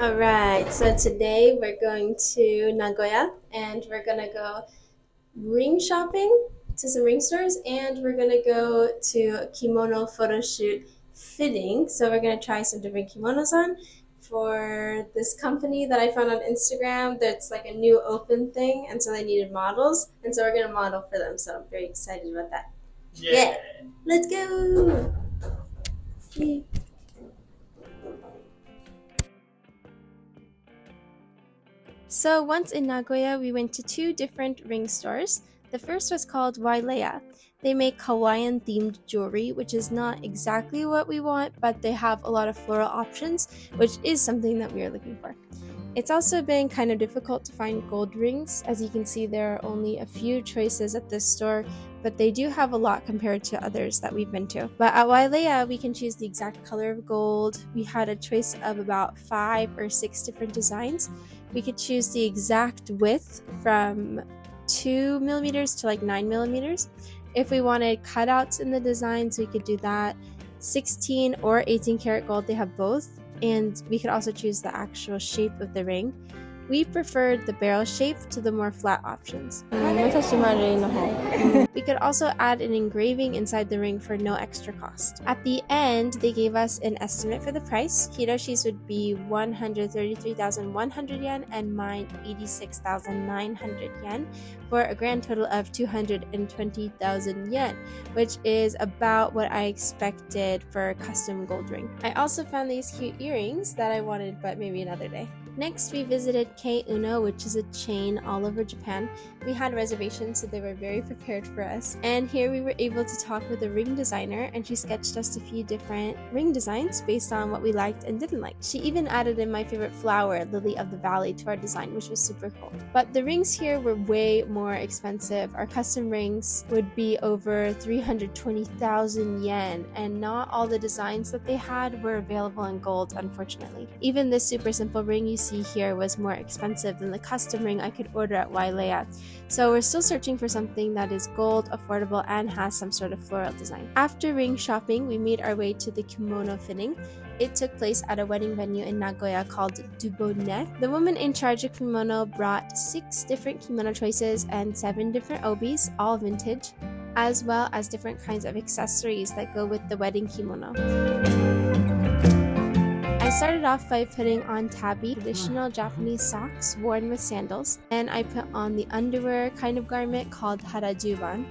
All right, so today we're going to Nagoya and we're gonna go ring shopping to some ring stores and we're gonna go to kimono photo shoot fitting. So we're gonna try some different kimonos on for this company that I found on Instagram that's like a new open thing, and so they needed models, and so we're gonna model for them. So I'm very excited about that. Yeah. Let's go. Yeah. So once in Nagoya, we went to two different ring stores. The first was called Wailea. They make Hawaiian themed jewelry, which is not exactly what we want, but they have a lot of floral options, which is something that we are looking for. It's also been kind of difficult to find gold rings. As you can see, there are only a few choices at this store, but they do have a lot compared to others that we've been to. But at Wailea, we can choose the exact color of gold. We had a choice of about 5 or 6 different designs. We could choose the exact width from 2 millimeters to like 9 millimeters. If we wanted cutouts in the designs, we could do that. 16 or 18 karat gold, they have both. And we could also choose the actual shape of the ring. We preferred the barrel shape to the more flat options. We could also add an engraving inside the ring for no extra cost. At the end, they gave us an estimate for the price. Hiroshi's would be 133,100 yen and mine 86,900 yen for a grand total of 220,000 yen, which is about what I expected for a custom gold ring. I also found these cute earrings that I wanted, but maybe another day. Next, we visited Kei Uno, which is a chain all over Japan. We had reservations, so they were very prepared for us. And here we were able to talk with a ring designer, and she sketched us a few different ring designs based on what we liked and didn't like. She even added in my favorite flower, Lily of the Valley, to our design, which was super cool. But the rings here were way more expensive. Our custom rings would be over 320,000 yen, and not all the designs that they had were available in gold, unfortunately. Even this super simple ring you see here was more expensive than the custom ring I could order at Wailea. So we're still searching for something that is gold, affordable, and has some sort of floral design. After ring shopping, we made our way to the kimono fitting. It took place at a wedding venue in Nagoya called Dubonne. The woman in charge of kimono brought 6 different kimono choices and 7 different obis, all vintage, as well as different kinds of accessories that go with the wedding kimono. I started off by putting on tabi, traditional Japanese socks worn with sandals, and I put on the underwear kind of garment called harajuban,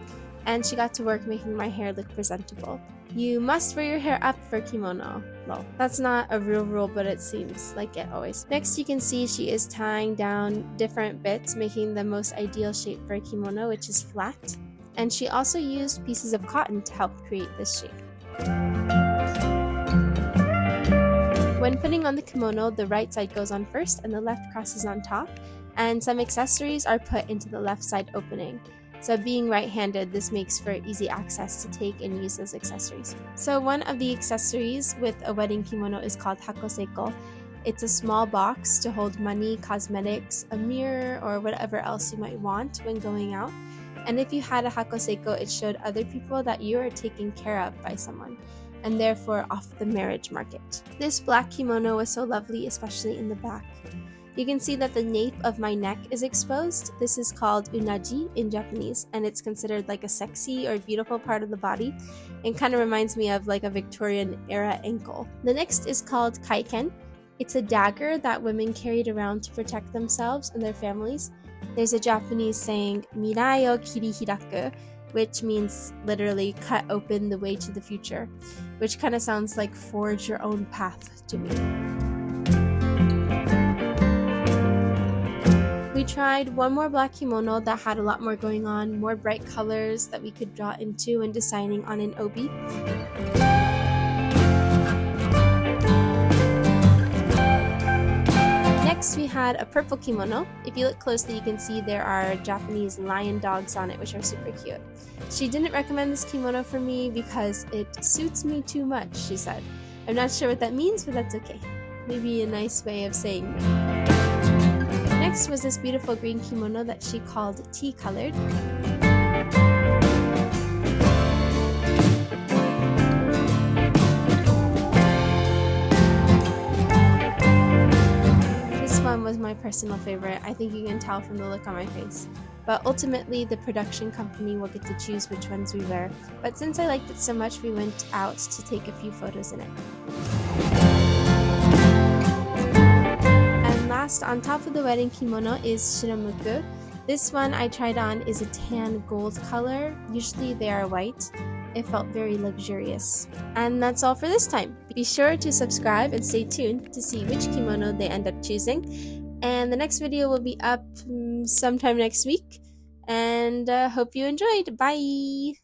and she got to work making my hair look presentable. You must wear your hair up for kimono. Well, that's not a real rule, but it seems like it always. Next, you can see she is tying down different bits, making the most ideal shape for a kimono, which is flat. And she also used pieces of cotton to help create this shape. When putting on the kimono, the right side goes on first and the left crosses on top, and some accessories are put into the left side opening. So being right-handed, this makes for easy access to take and use those accessories. So one of the accessories with a wedding kimono is called hakoseiko. It's a small box to hold money, cosmetics, a mirror, or whatever else you might want when going out. And if you had a hakoseiko, it showed other people that you are taken care of by someone, and therefore off the marriage market. This black kimono was so lovely, especially in the back. You can see that the nape of my neck is exposed. This is called unaji in Japanese, and it's considered like a sexy or beautiful part of the body, and kind of reminds me of like a Victorian era ankle. The next is called kaiken. It's a dagger that women carried around to protect themselves and their families. There's a Japanese saying, mirai o kirihiraku, which means literally cut open the way to the future, which kind of sounds like forge your own path to me. We tried one more black kimono that had a lot more going on, more bright colors that we could draw into when deciding on an obi. Next, we had a purple kimono. If you look closely, you can see there are Japanese lion dogs on it, which are super cute. She didn't recommend this kimono for me because it suits me too much, she said. I'm not sure what that means, but that's okay. Maybe a nice way of saying no. Next was this beautiful green kimono that she called tea-colored. personal favorite. I think you can tell from the look on my face. But ultimately, the production company will get to choose which ones we wear. But since I liked it so much, we went out to take a few photos in it. And last, on top of the wedding kimono is shiramuku. This one I tried on is a tan gold color. Usually they are white. It felt very luxurious. And that's all for this time. Be sure to subscribe and stay tuned to see which kimono they end up choosing. And the next video will be up sometime next week. And hope you enjoyed. Bye!